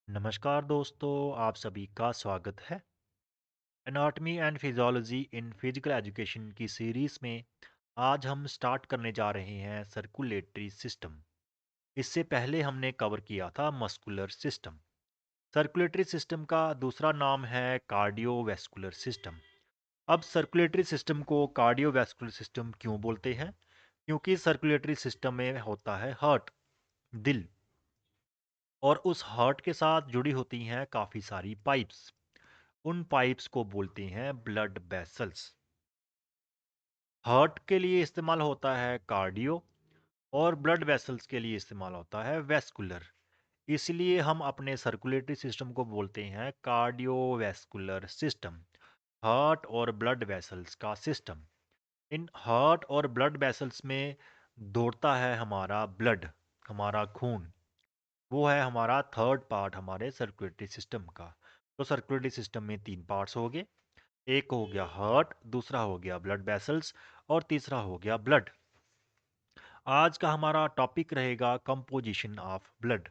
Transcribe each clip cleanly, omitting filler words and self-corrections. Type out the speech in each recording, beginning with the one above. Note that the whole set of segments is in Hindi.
नमस्कार दोस्तों, आप सभी का स्वागत है। Anatomy and physiology in physical education की सीरीज में आज हम स्टार्ट करने जा रहे हैं सर्कुलेटरी सिस्टम। इससे पहले हमने कवर किया था मस्कुलर सिस्टम। सर्कुलेटरी सिस्टम का दूसरा नाम है कार्डियोवैस्कुलर सिस्टम। अब सर्कुलेटरी सिस्टम को कार्डियोवैस्कुलर सिस्टम क्यों बोलते हैं? क्योंकि सर्कुलेटरी सिस्टम में होता है हार्ट, दिल, और उस हार्ट के साथ जुड़ी होती हैं काफ़ी सारी पाइप्स। उन पाइप्स को बोलते हैं ब्लड वेसल्स। हार्ट के लिए इस्तेमाल होता है कार्डियो, और ब्लड वेसल्स के लिए इस्तेमाल होता है वेस्कुलर। इसलिए हम अपने सर्कुलेटरी सिस्टम को बोलते हैं कार्डियोवैस्कुलर सिस्टम, हार्ट और ब्लड वेसल्स का सिस्टम। इन हार्ट और ब्लड वेसल्स में दौड़ता है हमारा ब्लड, हमारा खून। वो है हमारा थर्ड पार्ट हमारे सर्कुलेटरी सिस्टम का। तो सर्कुलेटरी सिस्टम में तीन पार्ट्स हो गए। एक हो गया हार्ट, दूसरा हो गया ब्लड वेसल्स, और तीसरा हो गया ब्लड। आज का हमारा टॉपिक रहेगा कंपोजिशन ऑफ ब्लड।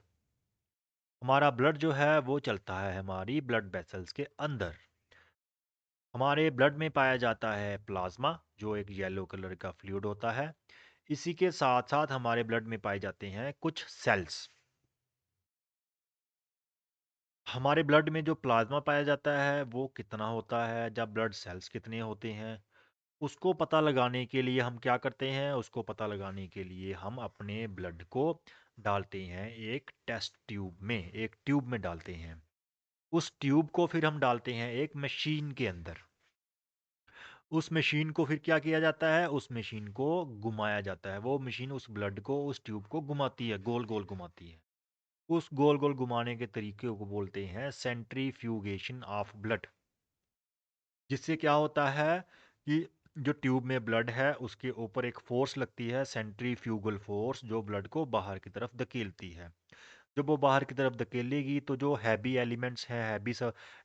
हमारा ब्लड जो है वो चलता है हमारी ब्लड वेसल्स के अंदर। हमारे ब्लड में पाया जाता है प्लाज्मा, जो एक येलो कलर का फ्लूइड होता है। इसी के साथ साथ हमारे ब्लड में पाए जाते हैं कुछ सेल्स। हमारे ब्लड में जो प्लाज्मा पाया जाता है वो कितना होता है, जब ब्लड सेल्स कितने होते हैं, उसको पता लगाने के लिए हम क्या करते हैं? उसको पता लगाने के लिए हम अपने ब्लड को डालते हैं एक टेस्ट ट्यूब में, एक ट्यूब में डालते हैं। उस ट्यूब को फिर हम डालते हैं एक मशीन के अंदर। उस मशीन को फिर क्या किया जाता है? उस मशीन को घुमाया जाता है। वो मशीन उस ब्लड को, उस ट्यूब को घुमाती है, गोल गोल घुमाती है। उस गोल गोल घुमाने के तरीके को बोलते हैं सेंट्रीफ्यूगेशन ऑफ ब्लड। जिससे क्या होता है कि जो ट्यूब में ब्लड है उसके ऊपर एक फोर्स लगती है, सेंट्रीफ्यूगल फोर्स, जो ब्लड को बाहर की तरफ धकेलती है। जब वो बाहर की तरफ धकेलेगी तो जो हैवी एलिमेंट्स हैं,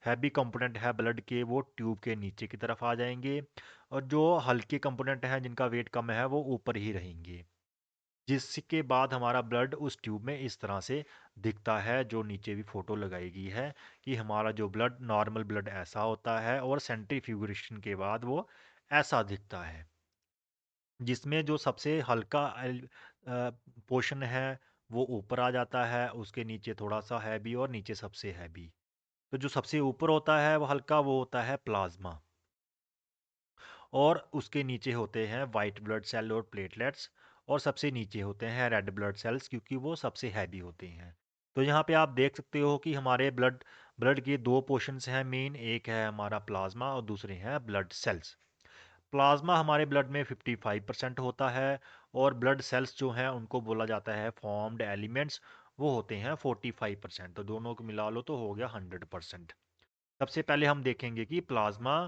हैवी कंपोनेंट है ब्लड के, वो ट्यूब के नीचे की तरफ आ जाएंगे, और जो हल्के कंपोनेंट हैं जिनका वेट कम है वो ऊपर ही रहेंगे। जिसके बाद हमारा ब्लड उस ट्यूब में इस तरह से दिखता है, जो नीचे भी फोटो लगाई गई है कि हमारा जो ब्लड, नॉर्मल ब्लड ऐसा होता है, और सेंट्रीफ्यूगेशन के बाद वो ऐसा दिखता है, जिसमें जो सबसे हल्का पोर्शन है वो ऊपर आ जाता है, उसके नीचे थोड़ा सा हैवी, और नीचे सबसे हैवी। तो जो सबसे ऊपर होता है वो हल्का, वो होता है प्लाज्मा, और उसके नीचे होते हैं वाइट ब्लड सेल और प्लेटलेट्स, और सबसे नीचे होते हैं रेड ब्लड सेल्स, क्योंकि वो सबसे हैवी होते हैं। तो यहाँ पे आप देख सकते हो कि हमारे ब्लड ब्लड के दो पोर्शंस हैं मेन, एक है हमारा प्लाज्मा और दूसरे हैं ब्लड सेल्स। प्लाज्मा हमारे ब्लड में 55% होता है, और ब्लड सेल्स जो हैं उनको बोला जाता है फॉर्म्ड एलिमेंट्स, वो होते हैं 45%। तो दोनों को मिला लो तो हो गया 100%। सबसे पहले हम देखेंगे कि प्लाज्मा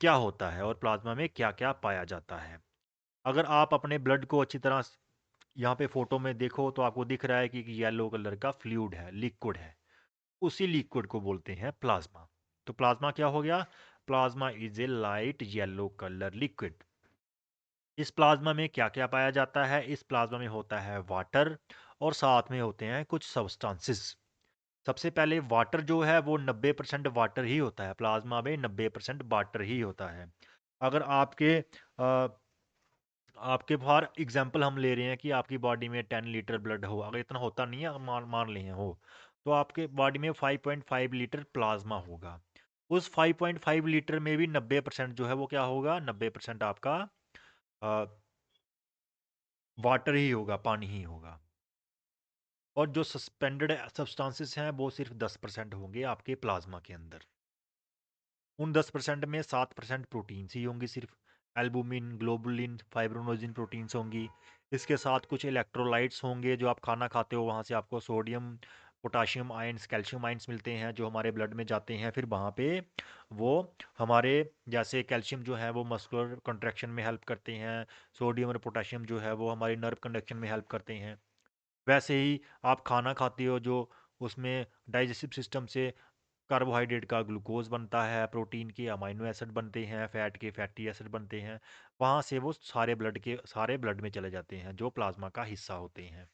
क्या होता है और प्लाज्मा में क्या क्या पाया जाता है। अगर आप अपने ब्लड को अच्छी तरह यहाँ पे फोटो में देखो तो आपको दिख रहा है कि येलो कलर का फ्लूइड है, लिक्विड है। उसी लिक्विड को बोलते हैं प्लाज्मा। तो प्लाज्मा क्या हो गया? Plasma is a light yellow colour liquid. इस प्लाज्मा में क्या क्या पाया जाता है? इस प्लाज्मा में होता है वाटर, और साथ में होते हैं कुछ सब्सटेंसेस। सबसे पहले वाटर जो है वो 90% वाटर ही होता है, प्लाज्मा में 90% वाटर ही होता है। अगर आपके फॉर एग्जांपल हम ले रहे हैं कि आपकी बॉडी में 10 लीटर ब्लड हो, अगर इतना होता नहीं है, मान मान लिए हो, तो आपके बॉडी में 5.5 लीटर प्लाज्मा होगा। उस 5.5 लीटर में भी 90% जो है वो क्या होगा? 90% आपका वाटर ही होगा, पानी ही होगा। और जो सस्पेंडेड सब्सटेंसेस हैं वो सिर्फ 10% होंगे आपके प्लाज्मा के अंदर। उन 10% में 7% प्रोटीन्स ही होंगी सिर्फ। एल्बुमिन, ग्लोबुलिन, फाइब्रोनोजिन प्रोटीन्स होंगी। इसके साथ कुछ इलेक्ट्रोलाइट्स होंगे, जो आप खाना खाते हो वहाँ से आपको sodium, potassium ions, calcium ions मिलते हैं, जो हमारे ब्लड में जाते हैं। फिर वहाँ पे वो हमारे, जैसे कैल्शियम जो है वो मस्कुलर कंट्रैक्शन में हेल्प करते हैं, सोडियम और पोटाशियम जो है वो हमारी नर्व कंडक्शन में हेल्प करते हैं। वैसे ही आप खाना खाते हो, जो उसमें डाइजेस्टिव सिस्टम से कार्बोहाइड्रेट का ग्लूकोज बनता है, प्रोटीन के अमाइनो एसिड बनते हैं, फैट के फैटी एसिड बनते हैं। वहाँ से वो सारे ब्लड में चले जाते हैं, जो प्लाज्मा का हिस्सा होते हैं।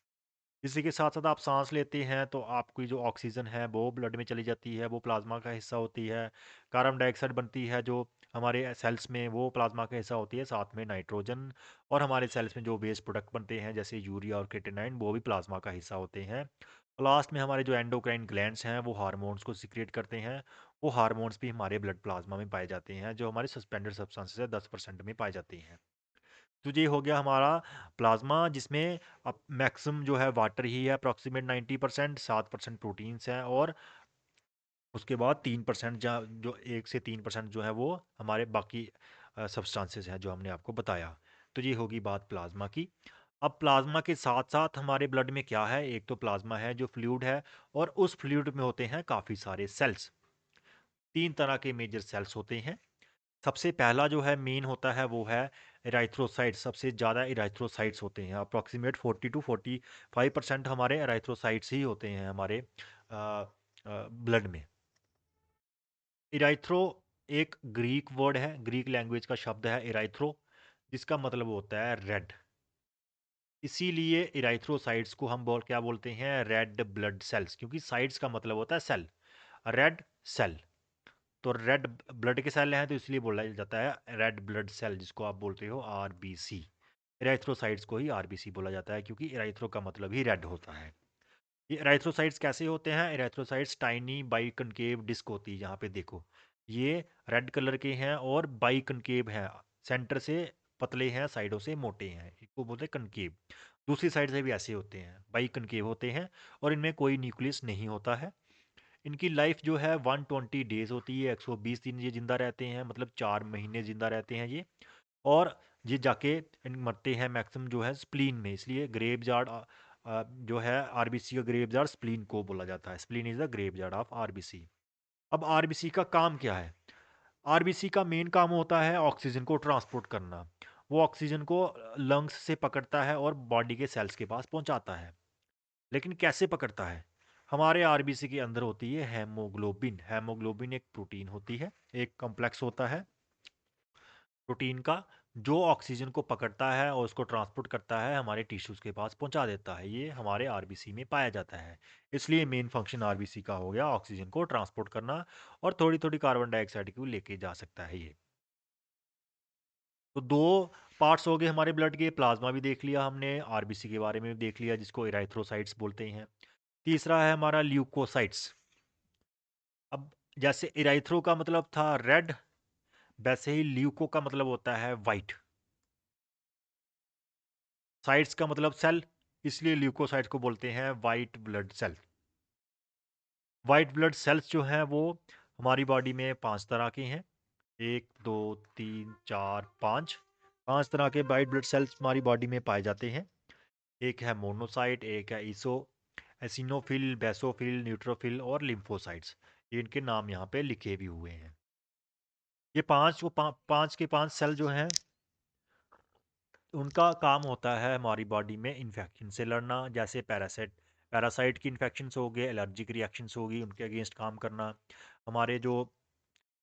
इसी के साथ साथ आप सांस लेते हैं तो आपकी जो ऑक्सीजन है वो ब्लड में चली जाती है, वो प्लाज्मा का हिस्सा होती है। कार्बन डाइऑक्साइड बनती है जो हमारे सेल्स में, वो प्लाज्मा का हिस्सा होती है, साथ में नाइट्रोजन। और हमारे सेल्स में जो वेस्ट प्रोडक्ट बनते हैं जैसे यूरिया और क्रिएटिनाइन, वो भी प्लाज्मा का हिस्सा होते हैं। लास्ट में हमारे जो एंडोक्राइन ग्लैंड्स हैं वो हार्मोन्स को सिक्रिएट करते हैं। वो हार्मोन्स भी हमारे ब्लड प्लाज्मा में पाए जाते हैं, जो हमारे सस्पेंडेड सब्सटेंसेस है 10% में पाए जाते हैं। तो ये हो गया हमारा प्लाज्मा, जिसमें अब मैक्सिमम जो है वाटर ही है, अप्रॉक्सीमेट 90%, 7% प्रोटीन्स हैं, और उसके बाद 3% जो 1 से 3% जो है वो हमारे बाकी सब्सटेंसेस हैं जो हमने आपको बताया। तो ये होगी बात प्लाज्मा की। अब प्लाज्मा के साथ साथ हमारे ब्लड में क्या है, एक तो प्लाज्मा है जो फ्लूइड है, और उस फ्लूइड में होते हैं काफ़ी सारे सेल्स। 3 तरह के मेजर सेल्स होते हैं। सबसे पहला जो है मेन होता है वो है इराइथ्रोसाइट्स। सबसे ज़्यादा इराइथ्रोसाइट्स होते हैं, अप्रॉक्सीमेट 40 to 45% हमारे इराइथ्रोसाइट्स ही होते हैं हमारे ब्लड में। इराइथ्रो एक ग्रीक वर्ड है, ग्रीक लैंग्वेज का शब्द है इराइथ्रो, जिसका मतलब होता है रेड। इसीलिए इराइथ्रोसाइट्स को हम क्या बोलते हैं, रेड ब्लड सेल्स, क्योंकि साइट्स का मतलब होता है सेल, रेड सेल। तो रेड ब्लड के सेल हैं तो इसलिए बोला जाता है रेड ब्लड सेल, जिसको आप बोलते हो आरबीसी। इराइथ्रोसाइट्स को ही आरबीसी बोला जाता है क्योंकि इराइथ्रो का मतलब ही रेड होता है। ये इराइथ्रोसाइट्स कैसे होते हैं, इराइथ्रोसाइट्स टाइनी बाई कनकेव डिस्क होती है, यहाँ पे देखो ये रेड कलर के हैं और बाई कनकेव हैं, सेंटर से पतले हैं, साइडों से मोटे हैं, इसको बोलते हैं कनकेव। दूसरी साइड से भी ऐसे होते हैं, बाई कनकेव होते हैं, और इनमें कोई न्यूक्लियस नहीं होता है। इनकी लाइफ जो है 120 डेज होती है, 120 दिन ये जिंदा रहते हैं, मतलब 4 महीने जिंदा रहते हैं ये। और ये जाके मरते हैं मैक्सिमम जो है स्प्लीन में, इसलिए ग्रेव जार्ड जो है आरबीसी का ग्रेव जार्ड स्प्लीन को बोला जाता है। Spleen is the graveyard of RBC. अब आरबीसी का काम क्या है, आरबीसी का मेन काम होता है ऑक्सीजन को ट्रांसपोर्ट करना। वो ऑक्सीजन को लंग्स से पकड़ता है और बॉडी के सेल्स के पास पहुंचाता है। लेकिन कैसे पकड़ता है, हमारे आरबीसी के अंदर होती है हेमोग्लोबिन। हेमोग्लोबिन एक प्रोटीन होती है, एक कॉम्प्लेक्स होता है प्रोटीन का, जो ऑक्सीजन को पकड़ता है और उसको ट्रांसपोर्ट करता है, हमारे टिश्यूज़ के पास पहुंचा देता है। ये हमारे आरबीसी में पाया जाता है। इसलिए मेन फंक्शन आरबीसी का हो गया ऑक्सीजन को ट्रांसपोर्ट करना, और थोड़ी थोड़ी कार्बन डाइऑक्साइड को लेके जा सकता है ये। तो दो पार्ट्स हो गए हमारे ब्लड के, प्लाज्मा भी देख लिया हमने, आरबीसी के बारे में भी देख लिया जिसको इराइथ्रोसाइट्स बोलते हैं। तीसरा है हमारा ल्यूकोसाइट्स। अब जैसे इराइथ्रो का मतलब था रेड, वैसे ही ल्यूको का मतलब होता है वाइट। साइट्स का मतलब सेल, इसलिए ल्यूकोसाइट्स को बोलते हैं white blood cell. White blood cells जो हैं वो हमारी बॉडी में 5 तरह के हैं, 1 2 3 4 5। 5 तरह के वाइट ब्लड सेल्स हमारी बॉडी में पाए जाते हैं। एक है मोनोसाइट, एक है एसिनोफिल, बेसोफिल, न्यूट्रोफिल और लिम्फोसाइट्स। ये इनके नाम यहाँ पे लिखे भी हुए हैं। ये पांच के पांच सेल जो हैं, उनका काम होता है हमारी बॉडी में इन्फेक्शन से लड़ना, जैसे पैरासाइट की इन्फेक्शंस हो गए, एलर्जिक रिएक्शंस होगी, उनके अगेंस्ट काम करना। हमारे जो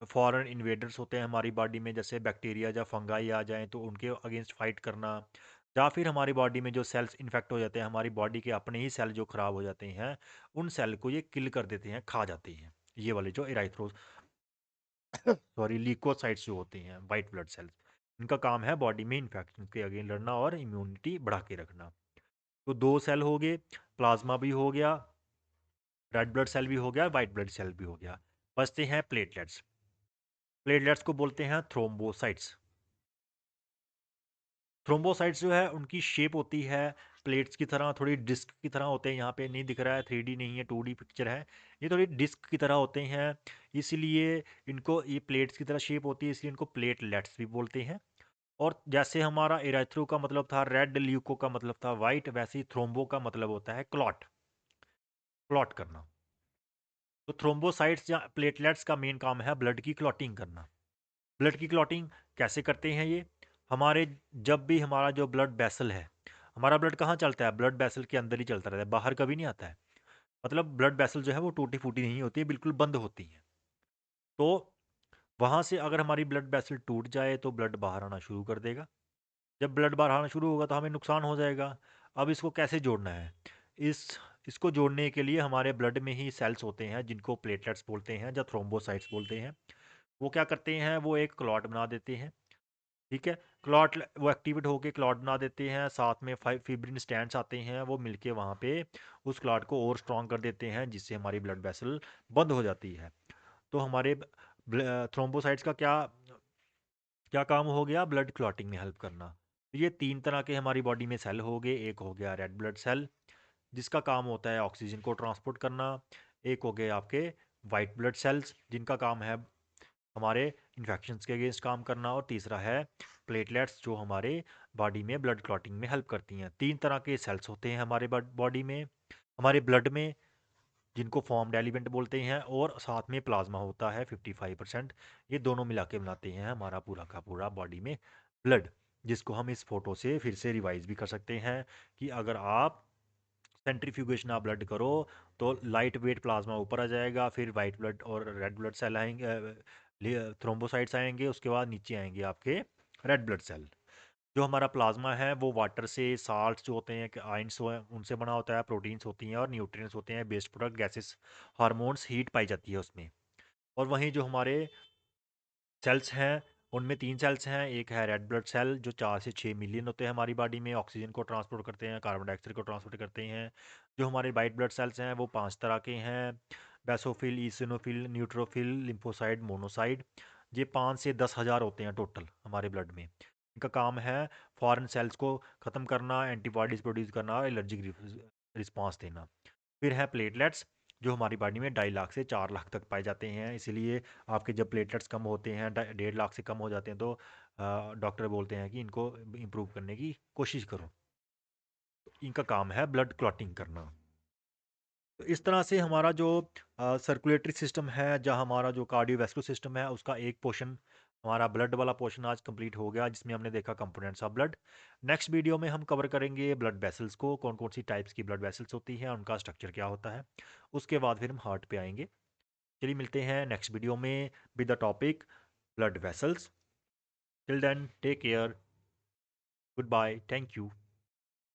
फॉरेन इन्वेडर्स होते हैं हमारी बॉडी में, जैसे बैक्टीरिया या फंगाई आ जाएं तो उनके अगेंस्ट फाइट करना। या फिर हमारी बॉडी में जो सेल्स इन्फेक्ट हो जाते हैं, हमारी बॉडी के अपने ही सेल जो खराब हो जाते हैं, उन सेल को ये किल कर देते हैं, खा जाते हैं। ये वाले जो इराइथ्रो सॉरी लीकोसाइट्स जो होते हैं वाइट ब्लड सेल्स, इनका काम है बॉडी में इन्फेक्शन के अगेंस्ट लड़ना और इम्यूनिटी बढ़ा के रखना। तो दो सेल हो गए, प्लाज्मा भी हो गया, रेड ब्लड सेल भी हो गया, वाइट ब्लड सेल भी हो गया। बचते हैं प्लेटलेट्स। प्लेटलेट्स को बोलते हैं थ्रोम्बोसाइट्स। थ्रोम्बोसाइट्स जो है उनकी शेप होती है प्लेट्स की तरह, थोड़ी डिस्क की तरह होते हैं। यहाँ पे नहीं दिख रहा है, 3D नहीं है, 2D पिक्चर है। ये थोड़ी डिस्क की तरह होते हैं, इसलिए इनको, ये प्लेट्स की तरह शेप होती है इसलिए इनको प्लेटलेट्स भी बोलते हैं। और जैसे हमारा इराइथ्रो का मतलब था रेड, ल्यूको का मतलब था वाइट, वैसे ही थ्रोम्बो का मतलब होता है क्लॉट, क्लॉट करना। तो थ्रोम्बोसाइट्स या प्लेटलेट्स का मेन काम है ब्लड की क्लॉटिंग करना। ब्लड की क्लॉटिंग कैसे करते हैं ये, हमारे जब भी हमारा जो ब्लड वेसल है, हमारा ब्लड कहाँ चलता है, ब्लड वेसल के अंदर ही चलता रहता है, बाहर कभी नहीं आता है। मतलब ब्लड वेसल जो है वो टूटी फूटी नहीं होती है, बिल्कुल बंद होती है। तो वहाँ से अगर हमारी ब्लड वेसल टूट जाए तो ब्लड बाहर आना शुरू कर देगा। जब ब्लड बाहर आना शुरू होगा तो हमें नुकसान हो जाएगा। अब इसको कैसे जोड़ना है, इस इसको जोड़ने के लिए हमारे ब्लड में ही सेल्स होते हैं जिनको प्लेटलेट्स बोलते हैं या थ्रोम्बोसाइट्स बोलते हैं। वो क्या करते हैं, वो एक क्लॉट बना देते हैं। ठीक है, क्लॉट वो एक्टिवेट होके क्लॉट बना देते हैं, साथ में फिब्रिन स्टैंड्स आते हैं, वो मिलके वहाँ पे उस क्लॉट को और स्ट्रॉन्ग कर देते हैं, जिससे हमारी ब्लड वेसल बंद हो जाती है। तो हमारे थ्रोम्बोसाइट्स का क्या क्या काम हो गया, ब्लड क्लॉटिंग में हेल्प करना। तो ये तीन तरह के हमारी बॉडी में सेल हो गए। एक हो गया रेड ब्लड सेल, जिसका काम होता है ऑक्सीजन को ट्रांसपोर्ट करना। एक हो गए आपके वाइट ब्लड सेल्स, जिनका काम है हमारे इन्फेक्शंस के अगेंस्ट काम करना। और तीसरा है प्लेटलेट्स, जो हमारे बॉडी में ब्लड क्लॉटिंग में हेल्प करती हैं। तीन तरह के सेल्स होते हैं हमारे बॉडी में, हमारे ब्लड में, जिनको फॉर्म्ड एलिमेंट बोलते हैं, और साथ में प्लाज्मा होता है 55%। ये दोनों मिला के बनाते हैं हमारा पूरा का पूरा बॉडी में ब्लड, जिसको हम इस फोटो से फिर से रिवाइज भी कर सकते हैं कि अगर आप सेंट्रीफ्यूगेशन आप ब्लड करो तो लाइट वेट प्लाज्मा ऊपर आ जाएगा, फिर वाइट ब्लड और रेड ब्लड सेल आएंगे, थ्रोम्बोसाइट्स आएंगे, उसके बाद नीचे आएंगे आपके रेड ब्लड सेल। जो हमारा प्लाज्मा है वो वाटर से, साल्ट्स जो होते हैं, आयंस उनसे बना होता है, प्रोटीन्स होती हैं और न्यूट्रिएंट्स होते हैं, best product, gases, hormones, heat पाई जाती है उसमें। और वहीं जो हमारे सेल्स हैं, उनमें तीन सेल्स हैं। एक है रेड ब्लड सेल, जो 4 से 6 मिलियन होते हैं हमारी बॉडी में, ऑक्सीजन को ट्रांसपोर्ट करते हैं, कार्बन डाइऑक्साइड को ट्रांसपोर्ट करते हैं। जो हमारे वाइट ब्लड सेल्स हैं वो 5 तरह के हैं, basophil, eosinophil, neutrophil, lymphocyte, monocyte. ये 5 से 10 हज़ार होते हैं टोटल हमारे ब्लड में। इनका काम है फॉरेन सेल्स को ख़त्म करना, एंटीबॉडीज़ प्रोड्यूस करना और एलर्जिक रिस्पॉन्स देना। फिर है प्लेटलेट्स, जो हमारी बॉडी में 2.5 लाख से 4 लाख तक पाए जाते हैं। इसीलिए आपके जब प्लेटलेट्स कम होते हैं, 1.5 लाख से कम हो जाते हैं, तो डॉक्टर बोलते हैं कि इनको इम्प्रूव करने की कोशिश करो। तो इनका काम है ब्लड क्लॉटिंग करना। तो इस तरह से हमारा जो सर्कुलेटरी सिस्टम है, जहाँ हमारा जो कार्डियोवैस्कुलर सिस्टम है, उसका एक पोर्शन, हमारा ब्लड वाला पोर्शन आज कंप्लीट हो गया, जिसमें हमने देखा components of blood. Next video में हम कवर करेंगे ब्लड वेसल्स को, कौन कौन सी टाइप्स की ब्लड वेसल्स होती हैं, उनका स्ट्रक्चर क्या होता है। उसके बाद फिर हम हार्ट पे आएंगे। चलिए मिलते हैं नेक्स्ट वीडियो में with the topic blood vessels. Till then take care, goodbye, thank you.